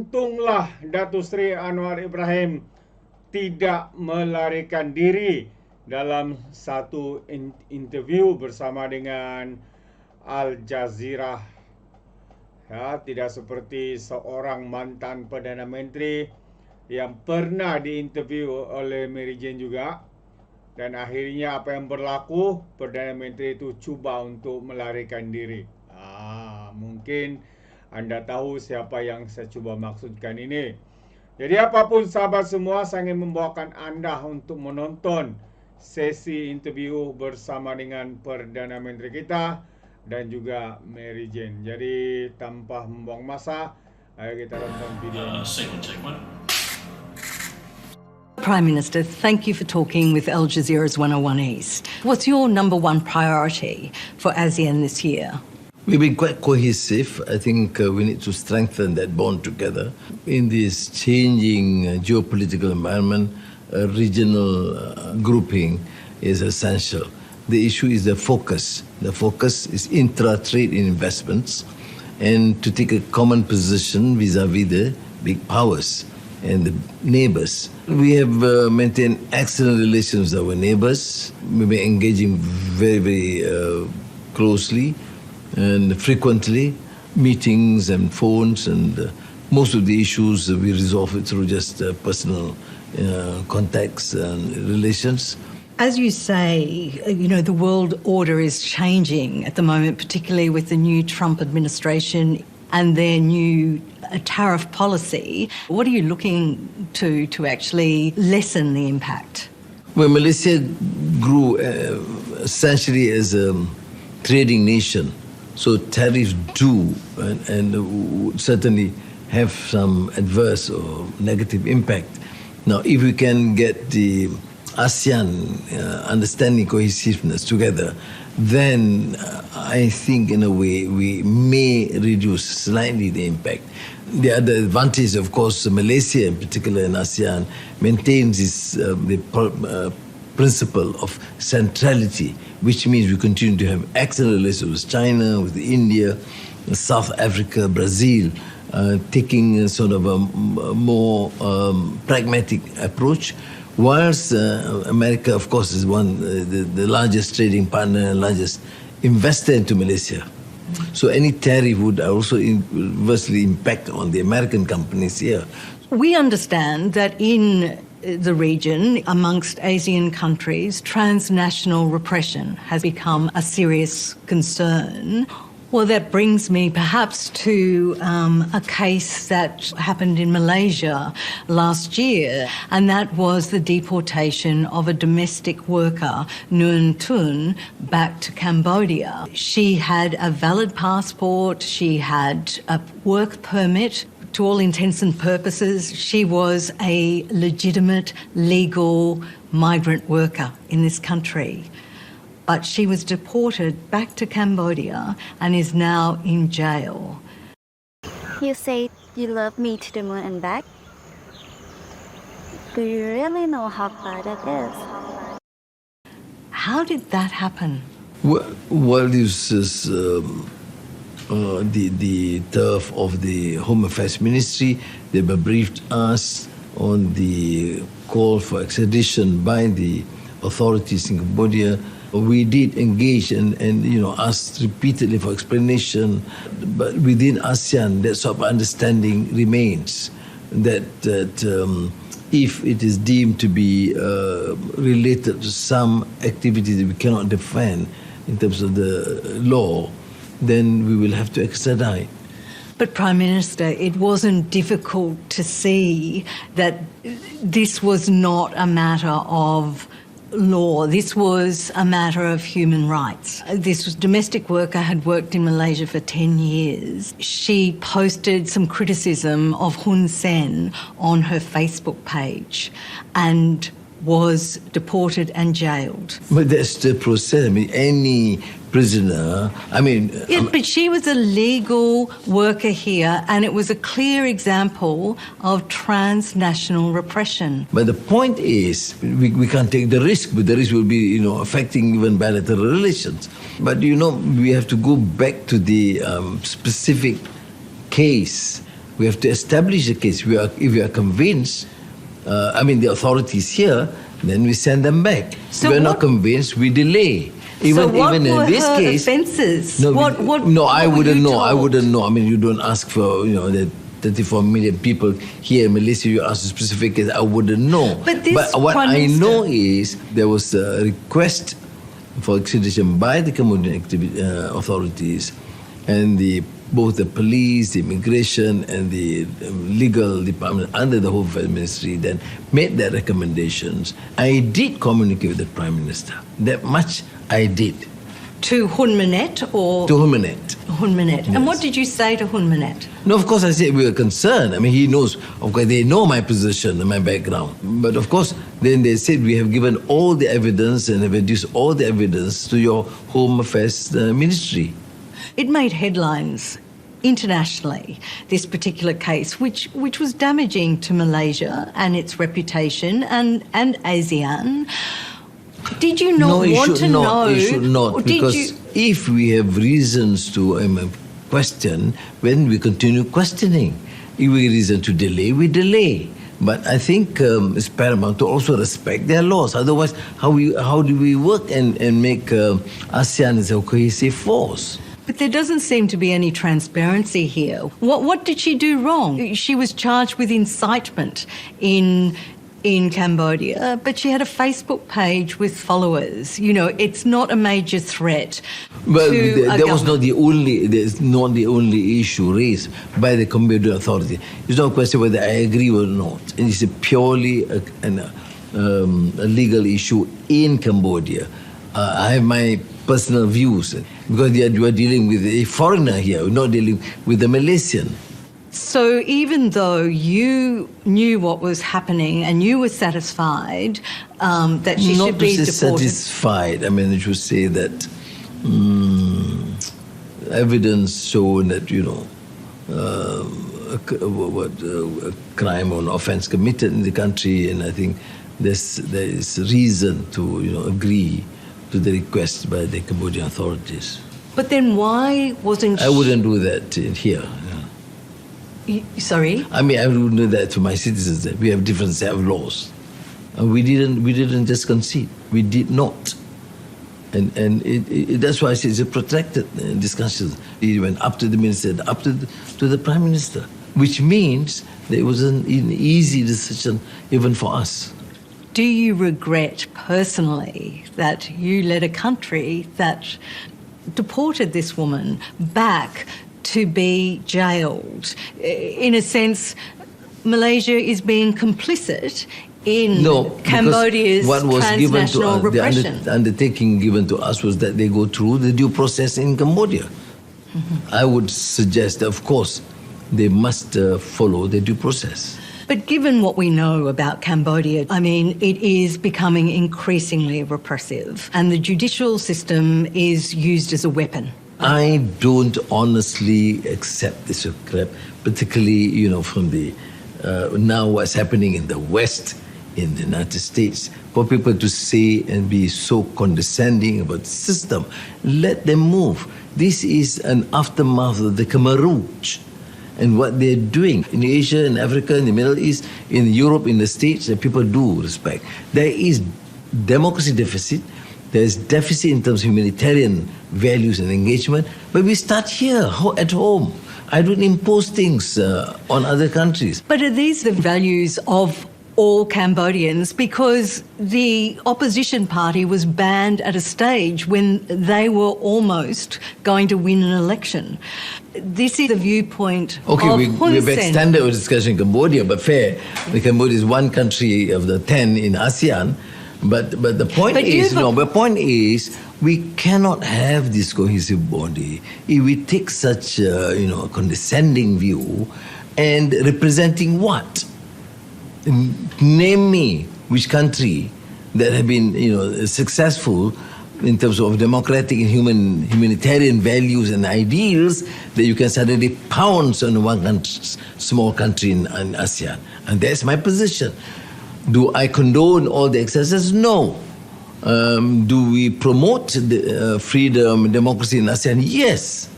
Untunglah Datuk Seri Anwar Ibrahim tidak melarikan diri dalam satu interview bersama dengan Al Jazeera. Ya, tidak seperti seorang mantan Perdana Menteri yang pernah diinterview oleh Mary Jane juga. Dan akhirnya apa yang berlaku, Perdana Menteri itu cuba untuk melarikan diri. Mungkin anda tahu siapa yang saya cuba maksudkan ini. Jadi apapun sahabat semua, saya ingin membawakan anda untuk menonton sesi interview bersama dengan Perdana Menteri kita dan juga Mary Jane. Jadi tanpa membuang masa, ayo kita tonton video ini. Prime Minister, thank you for talking with Al Jazeera's 101 East. What's your number one priority for ASEAN this year? We've been quite cohesive. I think we need to strengthen that bond together. In this changing geopolitical environment, regional grouping is essential. The issue is the focus. The focus is intra-trade investments and to take a common position vis-à-vis the big powers and the neighbors. We have maintained excellent relations with our neighbors. We've been engaging very closely and frequently, meetings and phones, and most of the issues we resolve it through just personal contacts and relations. As you say, the world order is changing at the moment, particularly with the new Trump administration and their new tariff policy. What are you looking to actually lessen the impact? Well, Malaysia grew essentially as a trading nation. So tariffs do and certainly have some adverse or negative impact. Now, if we can get the ASEAN understanding cohesiveness together, then I think in a way we may reduce slightly the impact. The other advantage, of course, Malaysia in particular in ASEAN maintains the principle of centrality, which means we continue to have excellent relations with China, with India, South Africa, Brazil, taking a sort of a more pragmatic approach, whilst America, of course, is the largest trading partner and largest investor into Malaysia. So any tariff would also adversely impact on the American companies here. We understand that in the region, amongst ASEAN countries, transnational repression has become a serious concern. Well, that brings me perhaps to a case that happened in Malaysia last year, and that was the deportation of a domestic worker, Nguyen Thun, back to Cambodia. She had a valid passport, she had a work permit. To all intents and purposes, she was a legitimate, legal migrant worker in this country. But she was deported back to Cambodia and is now in jail. You say you love me to the moon and back? Do you really know how far that is? How did that happen? Well, this is the turf of the Home Affairs Ministry. They briefed us on the call for extradition by the authorities in Cambodia. We did engage and asked repeatedly for explanation, but within ASEAN, that sort of understanding remains that if it is deemed to be related to some activity that we cannot defend in terms of the law, then we will have to extradite. But Prime Minister, it wasn't difficult to see that this was not a matter of law. This was a matter of human rights. This domestic worker had worked in Malaysia for 10 years. She posted some criticism of Hun Sen on her Facebook page and was deported and jailed. But that's the process. I mean, any prisoner, but she was a legal worker here, and it was a clear example of transnational repression. But the point is, we can't take the risk, but the risk will be, affecting even bilateral relations. But, we have to go back to the specific case We have to establish a case. If we are convinced, the authorities here, then we send them back. So if we're not convinced, we delay. Even were in this her case, offences? No, I wouldn't know. Told? I wouldn't know. I mean, you don't ask for the 34 million people here in Malaysia. You ask a specific case, I wouldn't know. But what I know is there was a request for extradition by the Cambodian authorities, and both the police, the immigration, and the legal department under the Home Affairs Ministry then made their recommendations. I did communicate with the Prime Minister. That much I did. To Hun Manet or? To Hun Manet. Hun Manet. Yes. And what did you say to Hun Manet? No, of course I said we were concerned. I mean, he knows, of course, they know my position and my background. But of course, then they said we have given all the evidence and have reduced all the evidence to your Home Affairs Ministry. It made headlines internationally, this particular case, which was damaging to Malaysia and its reputation and ASEAN. Did you not want to know? No, it should not, because if we have reasons to question, when we continue questioning. If we have reason to delay, we delay. But I think it's paramount to also respect their laws. Otherwise, how do we work and make ASEAN as a cohesive force? But there doesn't seem to be any transparency here. What did she do wrong? She was charged with incitement in Cambodia, but she had a Facebook page with followers. It's not a major threat. Well, That's not the only issue raised by the Cambodian authority. It's not a question whether I agree or not. And it's purely a legal issue in Cambodia. I have my personal views, because you are dealing with a foreigner here, we're not dealing with a Malaysian. So even though you knew what was happening and you were satisfied that she should be deported... Not satisfied. I mean, I should say that evidence showing that, a crime or an offence committed in the country, and I think there is reason to agree to the request by the Cambodian authorities. But then why wasn't I wouldn't do that here. Sorry? I mean, I wouldn't do that to my citizens. That we have different set of laws, and we didn't just concede. We did not, and that's why I say it's a protracted discussion. It went up to the minister, up to the Prime Minister, which means that it was an easy decision even for us. Do you regret personally that you led a country that deported this woman back to be jailed? In a sense, Malaysia is being complicit in Cambodia's transnational repression. The undertaking given to us was that they go through the due process in Cambodia. Mm-hmm. I would suggest that, of course, they must follow the due process. But given what we know about Cambodia, I mean, it is becoming increasingly repressive, and the judicial system is used as a weapon. I don't honestly accept this, particularly, from the now what's happening in the West, in the United States, for people to say and be so condescending about the system. Let them move. This is an aftermath of the Khmer Rouge and what they're doing in Asia, in Africa, in the Middle East, in Europe, in the States, that people do respect. There is democracy deficit. There's deficit in terms of humanitarian values and engagement. But we start here, at home. I don't impose things on other countries. But are these the values of all Cambodians? Because the opposition party was banned at a stage when they were almost going to win an election. This is the viewpoint of we've extended our discussion in Cambodia, but fair. Cambodia is one country of the 10 in ASEAN. But the point is, we cannot have this cohesive body if we take such a condescending view and representing what? Name me which country that have been successful in terms of democratic and humanitarian values and ideals that you can suddenly pounce on one small country in ASEAN. And that's my position. Do I condone all the excesses? No. Do we promote the freedom and democracy in ASEAN? Yes.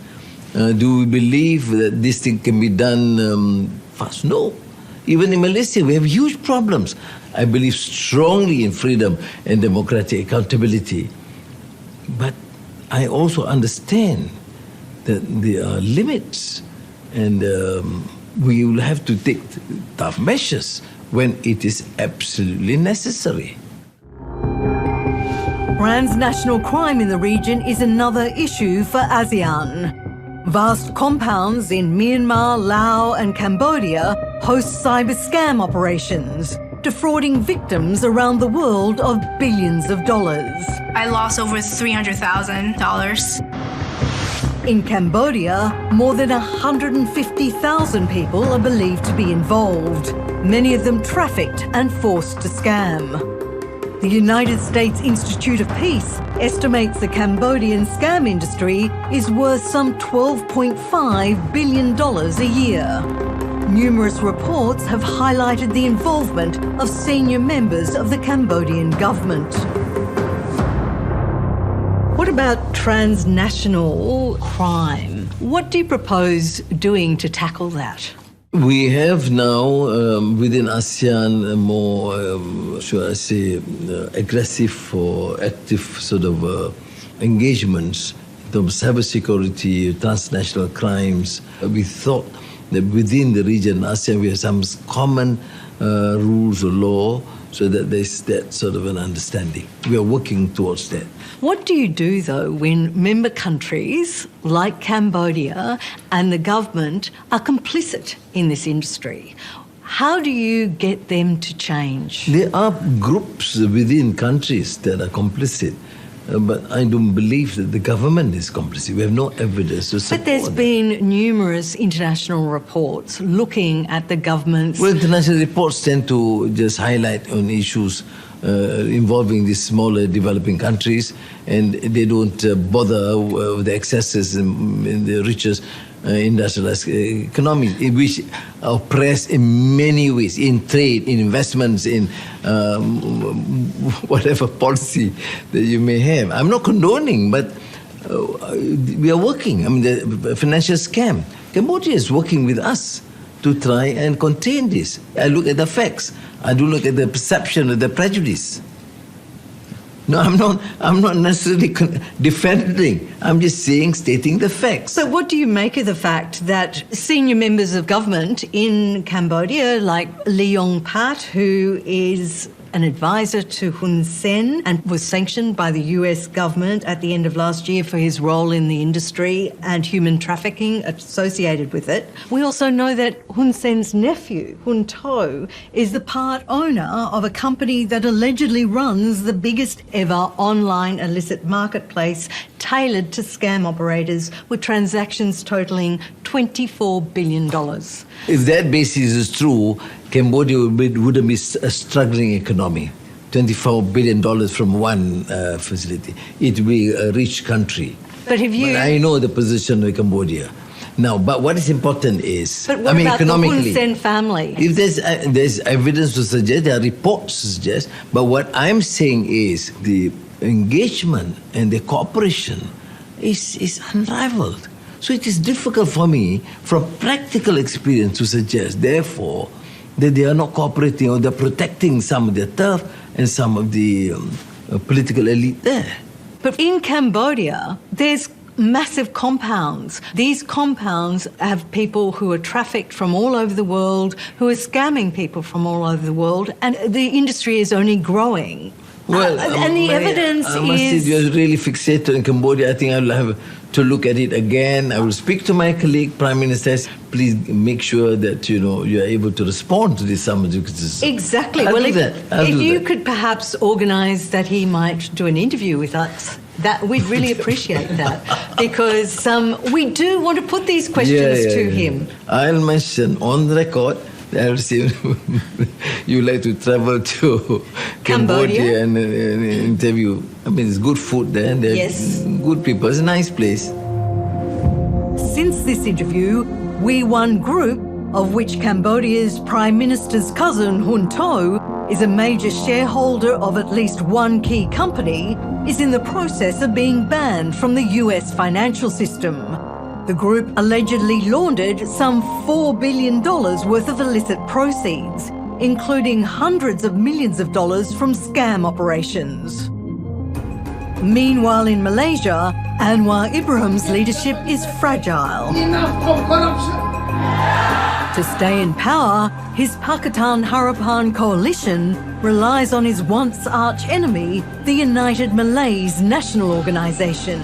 Do we believe that this thing can be done fast? No. Even in Malaysia, we have huge problems. I believe strongly in freedom and democratic accountability. But I also understand that there are limits, and we will have to take tough measures when it is absolutely necessary. Transnational crime in the region is another issue for ASEAN. Vast compounds in Myanmar, Laos and Cambodia host cyber scam operations, defrauding victims around the world of billions of dollars. I lost over $300,000. In Cambodia, more than 150,000 people are believed to be involved, many of them trafficked and forced to scam. The United States Institute of Peace estimates the Cambodian scam industry is worth some $12.5 billion a year. Numerous reports have highlighted the involvement of senior members of the Cambodian government. What about transnational crime? What do you propose doing to tackle that? We have now within ASEAN more, should I say, aggressive or active sort of engagements in terms of cybersecurity, transnational crimes. We thought that within the region, ASEAN, we have some common rules of law so that there's that sort of an understanding. We are working towards that. What do you do, though, when member countries like Cambodia and the government are complicit in this industry? How do you get them to change? There are groups within countries that are complicit, but I don't believe that the government is complicit. We have no evidence to support But there's been numerous international reports looking at the government's... Well, international reports tend to just highlight on issues involving these smaller developing countries, and they don't bother with the excesses in the richest industrialized economies, which are oppressed in many ways, in trade, in investments, in whatever policy that you may have. I'm not condoning, but we are working. I mean, the financial scam. Cambodia is working with us to try and contain this. I look at the facts. I do look at the perception of the prejudice. No, I'm not necessarily defending. I'm just stating the facts. So what do you make of the fact that senior members of government in Cambodia, like Lee Yong Pat, who is an advisor to Hun Sen and was sanctioned by the US government at the end of last year for his role in the industry and human trafficking associated with it. We also know that Hun Sen's nephew, Hun To, is the part owner of a company that allegedly runs the biggest ever online illicit marketplace tailored to scam operators with transactions totalling $24 billion. If that basis is true, Cambodia wouldn't be a struggling economy. $24 billion from one facility. It would be a rich country. But I know the position of Cambodia. Now, but what is important is, But what about economically, the Hun Sen family? If there's evidence to suggest, there are reports to suggest, but what I'm saying is the engagement and the cooperation is unrivaled. So it is difficult for me, from practical experience, to suggest, therefore, that they are not cooperating or they're protecting some of their turf and some of the political elite there. But in Cambodia, there's massive compounds. These compounds have people who are trafficked from all over the world, who are scamming people from all over the world, and the industry is only growing. Well, and the evidence I must say, you're really fixated in Cambodia. I think I'll have to look at it again. I will speak to my colleague, Prime Minister. Please make sure that you are able to respond to this summons. Exactly. I'll well, do that. if you could perhaps organise that he might do an interview with us, that we'd really appreciate that, because we do want to put these questions to him. I'll mention on the record that you like to travel to Cambodia and interview. I mean, it's good food there. And Yes. Good people. It's a nice place. Since this interview, We One Group, of which Cambodia's Prime Minister's cousin Hun To is a major shareholder of at least one key company, is in the process of being banned from the US financial system. The group allegedly laundered some $4 billion worth of illicit proceeds, including hundreds of millions of dollars from scam operations. Meanwhile, in Malaysia, Anwar Ibrahim's leadership is fragile. Enough of corruption! To stay in power, his Pakatan Harapan coalition relies on his once arch-enemy, the United Malays National Organisation.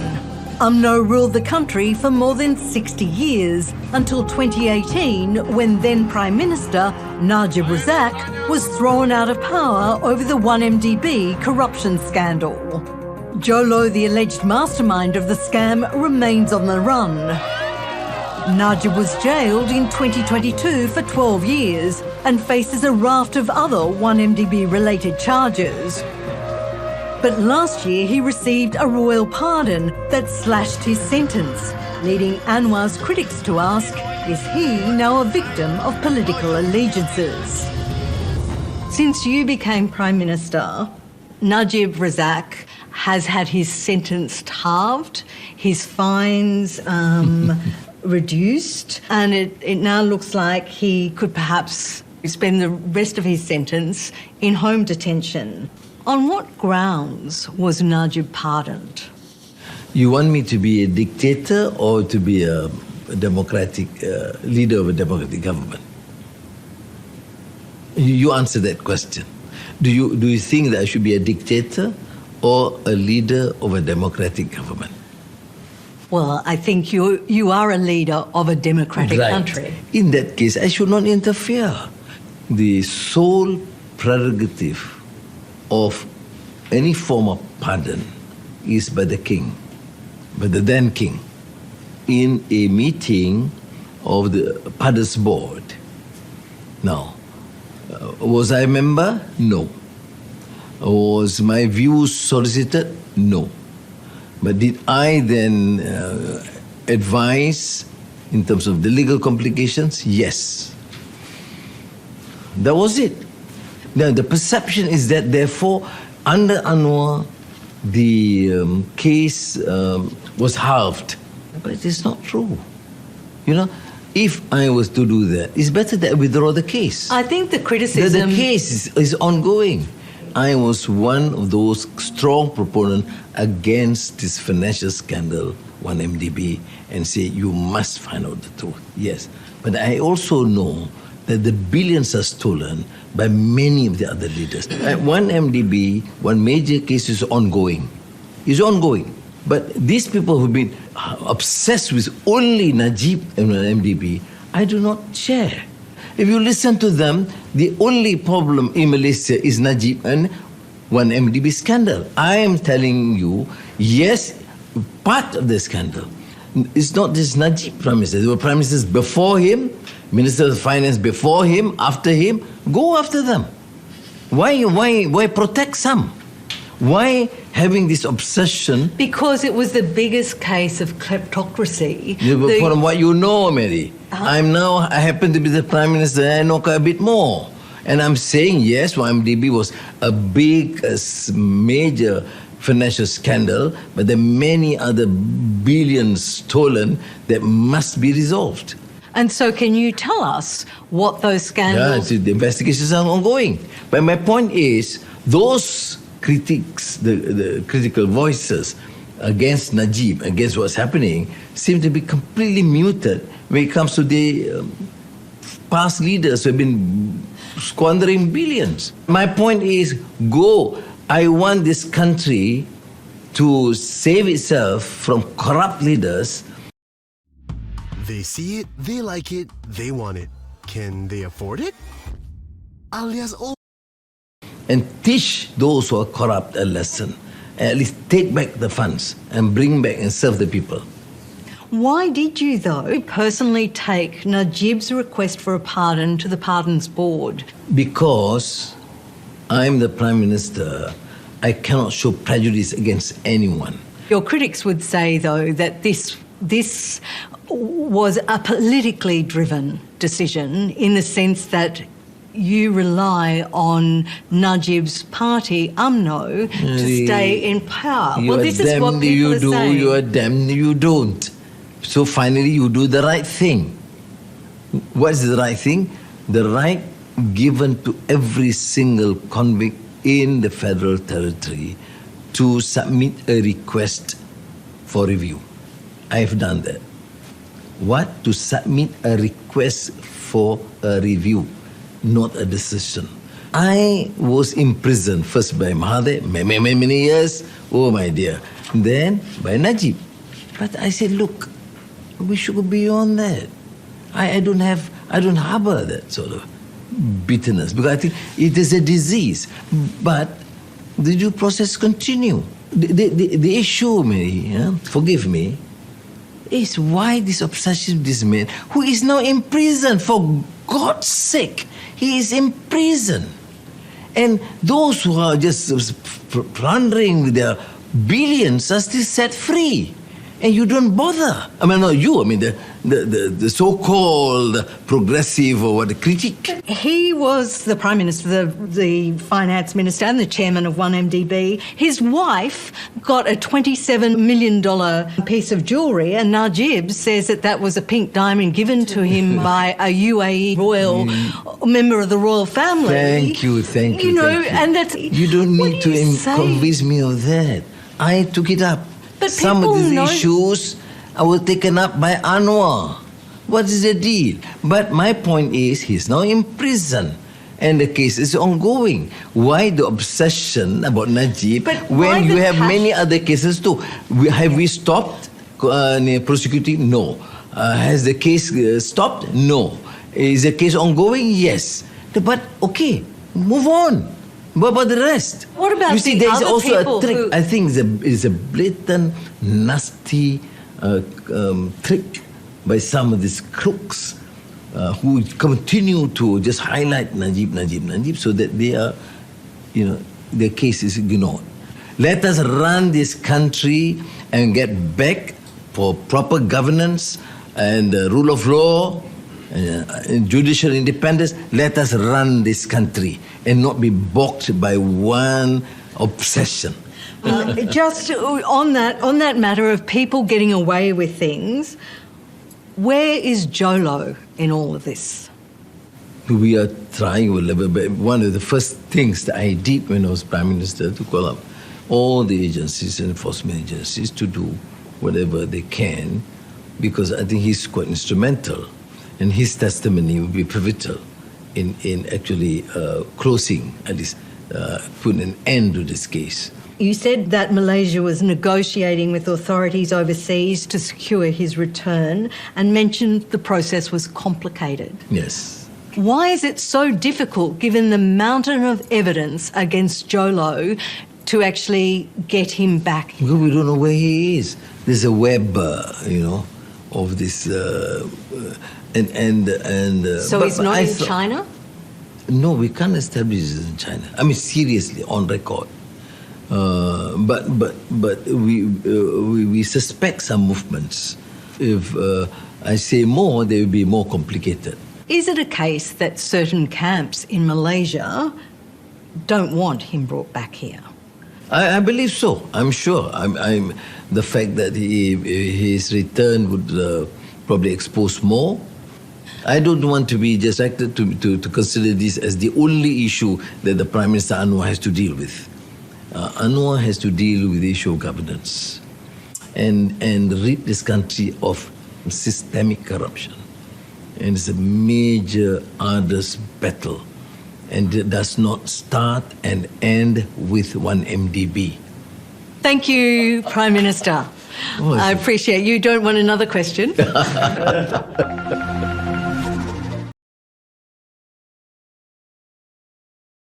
UMNO ruled the country for more than 60 years, until 2018, when then Prime Minister Najib Razak was thrown out of power over the 1MDB corruption scandal. Jolo, the alleged mastermind of the scam, remains on the run. Najib was jailed in 2022 for 12 years and faces a raft of other 1MDB-related charges. But last year he received a royal pardon that slashed his sentence, leading Anwar's critics to ask, is he now a victim of political allegiances? Since you became Prime Minister, Najib Razak has had his sentence halved, his fines reduced, and it now looks like he could perhaps spend the rest of his sentence in home detention. On what grounds was Najib pardoned? You want me to be a dictator or to be a democratic leader of a democratic government? You answer that question. Do you think that I should be a dictator or a leader of a democratic government? Well, I think you are a leader of a democratic country. In that case, I should not interfere. The sole prerogative of any form of pardon is by the king, by the then king, in a meeting of the pardons board. Now, was I a member? No. Was my views solicited? No. But did I then advise in terms of the legal complications? Yes. That was it. Now, the perception is that, therefore, under Anwar, the case was halved. But it is not true. You know, if I was to do that, it's better that I withdraw the case. I think the criticism... The case is ongoing. I was one of those strong proponents against this financial scandal, 1MDB, and say, you must find out the truth. Yes. But I also know that the billions are stolen by many of the other leaders. 1MDB, one major case is ongoing. It's ongoing. But these people who've been obsessed with only Najib and 1MDB, I do not share. If you listen to them, the only problem in Malaysia is Najib and 1MDB scandal. I am telling you, yes, part of the scandal. It's not just Najib Prime Minister. There were Prime Ministers before him, Minister of Finance before him, after him. Go after them. Why protect some? Why having this obsession? Because it was the biggest case of kleptocracy. From what you know, Mary, I happen to be the Prime Minister, I know a bit more. And I'm saying, yes, 1MDB was a big, major financial scandal, but there are many other billions stolen that must be resolved. And so can you tell us what those scandals... Yeah, the investigations are ongoing. But my point is, those critics, the critical voices against Najib, against what's happening, seem to be completely muted when it comes to the past leaders who have been squandering billions. My point is, go. I want this country to save itself from corrupt leaders. They see it, they like it, they want it. Can they afford it? Alias and teach those who are corrupt a lesson. At least take back the funds and bring back and serve the people. Why did you, though, personally take Najib's request for a pardon to the Pardons Board? Because I'm the Prime Minister, I cannot show prejudice against anyone. Your critics would say, though, that this was a politically driven decision in the sense that you rely on Najib's party, UMNO, to stay in power. This is what people are saying. You are damned, you don't. So finally you do the right thing. What's the right thing? The right given to every single convict in the federal territory to submit a request for review. I have done that. What? To submit a request for a review, not a decision. I was imprisoned first by Mahathir, many years. Oh my dear. Then by Najib. But I said, look, we should go beyond that. I don't harbor that sort of bitterness because I think it is a disease. But the due process continue. The issue, forgive me, is why this obsession with this man who is now in prison, for God's sake. He is in prison. And those who are just plundering with their billions are still set free. And you don't bother. I mean, not you, I mean the so-called progressive or what, the critic. He was the Prime Minister, the Finance Minister and the Chairman of 1MDB. His wife got a $27 million piece of jewellery, and Najib says that was a pink diamond given to him by a UAE royal member of the royal family. Thank you. You know, and that's... You don't need to convince me of that. I took it up. But some of these issues were taken up by Anwar. What is the deal? But my point is, he's now in prison and the case is ongoing. Why the obsession about Najib when you have many other cases too? Have we stopped prosecuting? No. Has the case stopped? No. Is the case ongoing? Yes. But okay, move on. What about the rest? What about you see, the there is other also people a trick. who... I think it's a blatant, nasty trick by some of these crooks who continue to just highlight Najib so that they are, their case is ignored. Let us run this country and get back for proper governance and rule of law, judicial independence. Let us run this country and not be balked by one obsession. Just on that matter of people getting away with things, where is Jolo in all of this? We are trying, one of the first things that I did when I was Prime Minister to call up all the agencies and enforcement agencies to do whatever they can, because I think he's quite instrumental and his testimony will be pivotal in actually closing, at least putting an end to this case. You said that Malaysia was negotiating with authorities overseas to secure his return and mentioned the process was complicated. Yes. Why is it so difficult, given the mountain of evidence against Jolo, to actually get him back? Because we don't know where he is. There's a web, of this, So he's not in China? No, we can't establish this in China. I mean, seriously, on record. But we suspect some movements. If I say more, they will be more complicated. Is it a case that certain camps in Malaysia don't want him brought back here? I believe so. I'm sure. I'm the fact that his return would probably expose more. I don't want to be just acted to consider this as the only issue that the Prime Minister Anwar has to deal with. Anwar has to deal with the issue of governance and rid this country of systemic corruption. And it's a major, arduous battle. And it does not start and end with 1MDB. Thank you, Prime Minister. I appreciate you. Don't want another question?